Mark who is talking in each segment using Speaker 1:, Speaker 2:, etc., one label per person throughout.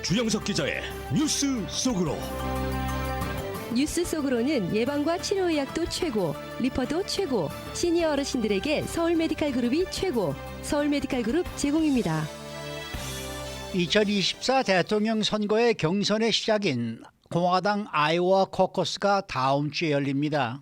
Speaker 1: 주영석 기자의 뉴스 속으로.
Speaker 2: 뉴스 속으로는 예방과 치료의학도 최고, 리퍼도 최고, 시니어 어르신들에게 서울 메디칼 그룹이 최고, 서울 메디칼 그룹 제공입니다.
Speaker 3: 2024 대통령 선거의 경선의 시작인 공화당 아이오와 코커스가 다음 주에 열립니다.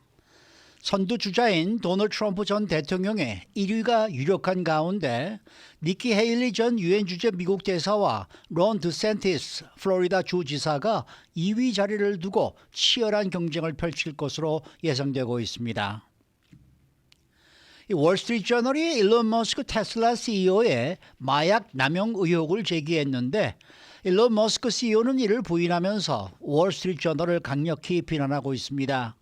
Speaker 3: 선두 주자인 도널드 트럼프 전 대통령의 1위가 유력한 가운데 니키 헤일리 전 유엔 주재 미국 대사와 론 드샌티스 플로리다 주지사가 2위 자리를 두고 치열한 경쟁을 펼칠 것으로 예상되고 있습니다. 월스트리트저널이 일론 머스크 테슬라 CEO의 마약 남용 의혹을 제기했는데 일론 머스크 CEO는 이를 부인하면서 월스트리트저널을 강력히 비난하고 있습니다.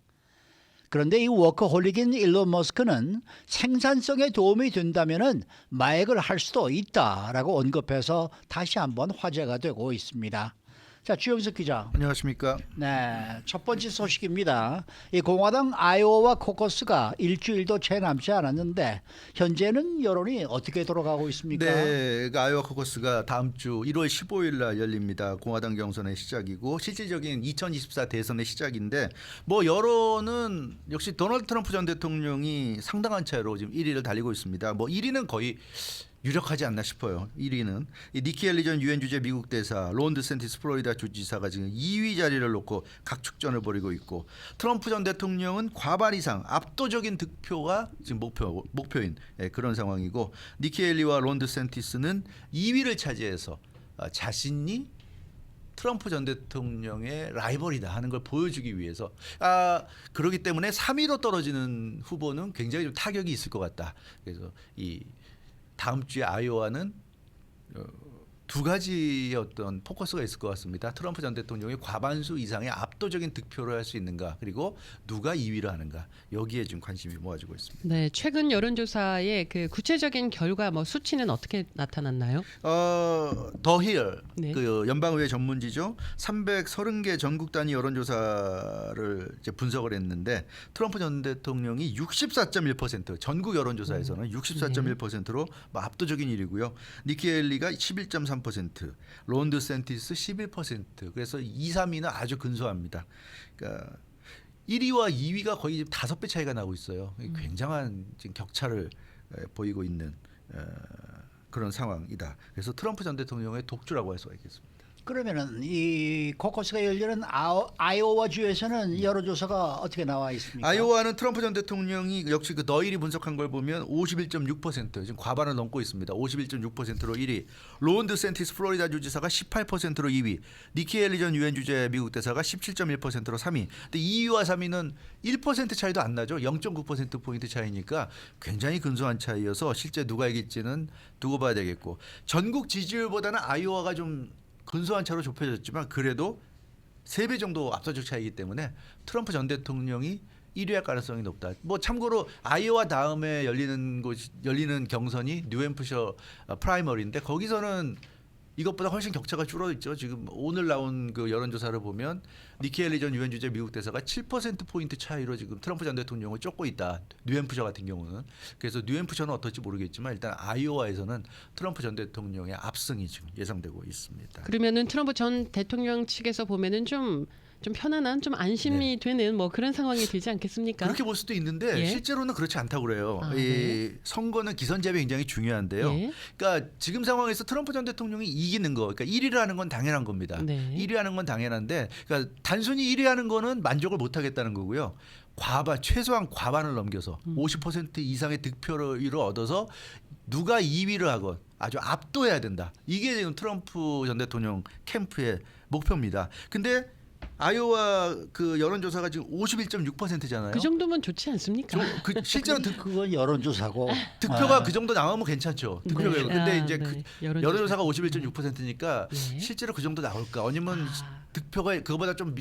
Speaker 3: 그런데 이 워커홀릭인 일론 머스크는 생산성에 도움이 된다면 마약을 할 수도 있다라고 언급해서 다시 한번 화제가 되고 있습니다. 자, 주영석 기자.
Speaker 4: 안녕하십니까?
Speaker 3: 네, 첫 번째 소식입니다. 이 공화당 아이오와 코커스가 일주일도 채 남지 않았는데 현재는 여론이 어떻게 돌아가고 있습니까?
Speaker 4: 네, 그 아이오와 코커스가 다음 주 1월 15일 날 열립니다. 공화당 경선의 시작이고 실질적인 2024 대선의 시작인데 뭐 여론은 역시 도널드 트럼프 전 대통령이 상당한 차이로 지금 1위를 달리고 있습니다. 뭐 1위는 거의 유력하지 않나 싶어요. 1위는 니키 헬리 전 유엔 주재 미국 대사, 론 드샌티스 플로리다 주지사가 지금 2위 자리를 놓고 각축전을 벌이고 있고 트럼프 전 대통령은 과반 이상 압도적인 득표가 지금 목표인 그런 상황이고 니키 헬리와 론 드샌티스는 2위를 차지해서 자신이 트럼프 전 대통령의 라이벌이다 하는 걸 보여주기 위해서 그렇기 때문에 3위로 떨어지는 후보는 굉장히 좀 타격이 있을 것 같다. 그래서 이 다음 주에 아이오와는 두 가지의 어떤 포커스가 있을 것 같습니다. 트럼프 전 대통령이 과반수 이상의 압도적인 득표를 할 수 있는가, 그리고 누가 2위를 하는가, 여기에 지금 관심이 모아지고 있습니다.
Speaker 5: 네, 최근 여론조사의 그 구체적인 결과 뭐 수치는 어떻게 나타났나요?
Speaker 4: 더 힐,
Speaker 5: 네.
Speaker 4: 그 연방의회 전문지죠. 330개 전국 단위 여론조사를 이제 분석을 했는데 트럼프 전 대통령이 64.1%, 전국 여론조사에서는 64.1%로 뭐 압도적인 1위고요. 니키 헬리가 11.3%, 론 드샌티스 11%. 그래서 2, 3위는 아주 근소합니다. 그러니까 1위와 2위가 거의 5배 차이가 나고 있어요. 굉장한 지금 격차를 보이고 있는 그런 상황이다. 그래서 트럼프 전 대통령의 독주라고 할 수가 있겠습니다.
Speaker 3: 그러면은 이 코커스가 열리는 아이오와 주에서는 여론조사가 어떻게 나와 있습니까?
Speaker 4: 아이오와는 트럼프 전 대통령이 역시 그 너일이 분석한 걸 보면 51.6%, 지금 과반을 넘고 있습니다. 51.6%로 1위. 론 드샌티스 플로리다 주지사가 18%로 2위. 니키 헬리 전 유엔 주재 미국 대사가 17.1%로 3위. 근데 2위와 3위는 1% 차이도 안 나죠. 0.9% 포인트 차이니까 굉장히 근소한 차이여서 실제 누가 이길지는 두고 봐야 되겠고, 전국 지지율보다는 아이오와가 좀 근소한 차로 좁혀졌지만 그래도 3배 정도 압도적 차이이기 때문에 트럼프 전 대통령이 1위할 가능성이 높다. 뭐 참고로 아이오와 다음에 열리는 경선이 뉴햄프셔 프라이머리인데 거기서는 이것보다 훨씬 격차가 줄어있죠. 지금 오늘 나온 그 여론조사를 보면 니키 헬리 전 유엔 주재 미국 대사가 7% 포인트 차이로 지금 트럼프 전 대통령을 쫓고 있다. 뉴햄프셔 같은 경우는. 그래서 뉴햄프셔는 어떨지 모르겠지만 일단 아이오와에서는 트럼프 전 대통령의 압승이 지금 예상되고 있습니다.
Speaker 5: 그러면은 트럼프 전 대통령 측에서 보면은 좀 편안한, 좀 안심이 되는 뭐 그런 상황이 되지 않겠습니까?
Speaker 4: 그렇게 볼 수도 있는데
Speaker 5: 예?
Speaker 4: 실제로는 그렇지 않다고 그래요. 이
Speaker 5: 네.
Speaker 4: 선거는 기선제압이 굉장히 중요한데요.
Speaker 5: 예?
Speaker 4: 그러니까 지금 상황에서 트럼프 전 대통령이 이기는 거, 그러니까 1위를 하는 건 당연한 겁니다.
Speaker 5: 네.
Speaker 4: 1위 하는 건 당연한데, 그러니까 단순히 1위 하는 거는 만족을 못 하겠다는 거고요. 최소한 과반을 넘겨서 50% 이상의 득표를 얻어서 누가 2위를 하건 아주 압도해야 된다. 이게 지금 트럼프 전 대통령 캠프의 목표입니다. 근데 아이오와 그 여론조사가 지금 51.6%잖아요.
Speaker 5: 그 정도면 좋지 않습니까?
Speaker 4: 실제로
Speaker 3: 그건 여론조사고
Speaker 4: 득표가 그 정도 나오면 괜찮죠. 득표가.
Speaker 5: 네.
Speaker 4: 근데 이제
Speaker 5: 네.
Speaker 4: 그 여론조사가 51.6%니까
Speaker 5: 네.
Speaker 4: 실제로 그 정도 나올까? 아니면 득표가 그거보다 좀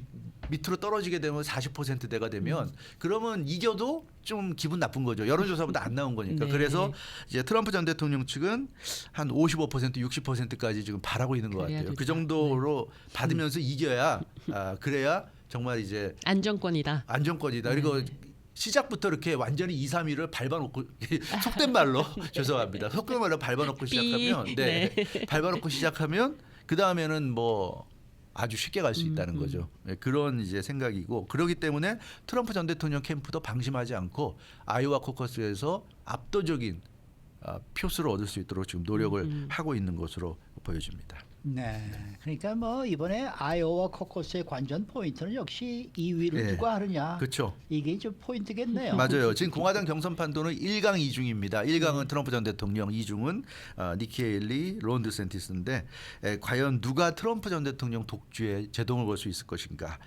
Speaker 4: 밑으로 떨어지게 되면 40%대가 되면 그러면 이겨도 좀 기분 나쁜 거죠. 여론조사보다 안 나온 거니까.
Speaker 5: 네.
Speaker 4: 그래서 이제 트럼프 전 대통령 측은 한 55%, 60%까지 지금 바라고 있는 것
Speaker 5: 그래야
Speaker 4: 같아요. 그
Speaker 5: 된다.
Speaker 4: 정도로 받으면서 이겨야 그래야 정말 이제
Speaker 5: 안정권이다.
Speaker 4: 안정권이다. 그리고 시작부터 이렇게 완전히 2, 3위를 밟아놓고 속된 말로 죄송합니다. 속된 말로 밟아놓고 시작하면 밟아놓고 시작하면 그 다음에는 뭐 아주 쉽게 갈 수 있다는 거죠. 예, 그런 이제 생각이고 그렇기 때문에 트럼프 전 대통령 캠프도 방심하지 않고 아이오와 코커스에서 압도적인 표수를 얻을 수 있도록 지금 노력을 하고 있는 것으로 보여집니다.
Speaker 3: 네. 그러니까 뭐 이번에 아이오와 코커스의 관전 포인트는 역시 2위를
Speaker 4: 네.
Speaker 3: 누가 하느냐.
Speaker 4: 그렇죠.
Speaker 3: 이게 좀 포인트겠네요.
Speaker 4: 맞아요. 지금 공화당 경선 판도는 1강 2중입니다. 1강은 트럼프 전 대통령, 2중은 니키 헤일리, 론 드센티스인데 과연 누가 트럼프 전 대통령 독주에 제동을 걸 수 있을 것인가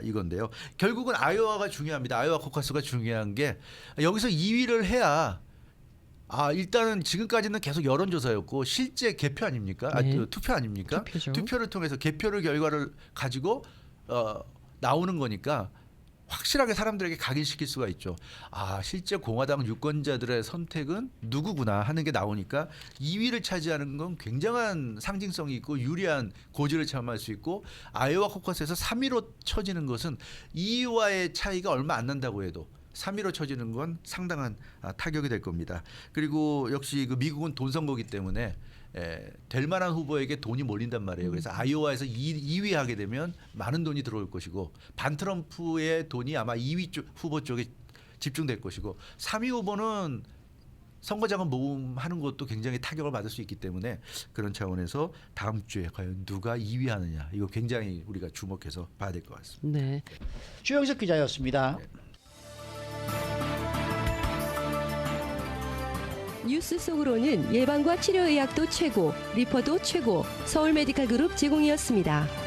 Speaker 4: 이건데요. 결국은 아이오와가 중요합니다. 아이오와 코커스가 중요한 게 여기서 2위를 해야 일단은 지금까지는 계속 여론조사였고 실제 개표 아닙니까?
Speaker 5: 네.
Speaker 4: 투표 아닙니까?
Speaker 5: 투표죠.
Speaker 4: 투표를 통해서 개표를 결과를 가지고 나오는 거니까 확실하게 사람들에게 각인시킬 수가 있죠. 실제 공화당 유권자들의 선택은 누구구나 하는 게 나오니까 2위를 차지하는 건 굉장한 상징성이 있고 유리한 고지를 체험할 수 있고 아이오와 코커스에서 3위로 쳐지는 것은 2위와의 차이가 얼마 안 난다고 해도 3위로 쳐지는 건 상당한 타격이 될 겁니다. 그리고 역시 그 미국은 돈 선거기 때문에 될 만한 후보에게 돈이 몰린단 말이에요. 그래서 아이오와에서 2위 하게 되면 많은 돈이 들어올 것이고 반 트럼프의 돈이 아마 2위 후보 쪽에 집중될 것이고 3위 후보는 선거자금 모금하는 것도 굉장히 타격을 받을 수 있기 때문에 그런 차원에서 다음 주에 과연 누가 2위 하느냐 이거 굉장히 우리가 주목해서 봐야 될 것 같습니다.
Speaker 5: 네.
Speaker 3: 주영석 기자였습니다.
Speaker 2: 뉴스 속으로는 예방과 치료의학도 최고, 리퍼도 최고, 서울 메디칼 그룹 제공이었습니다.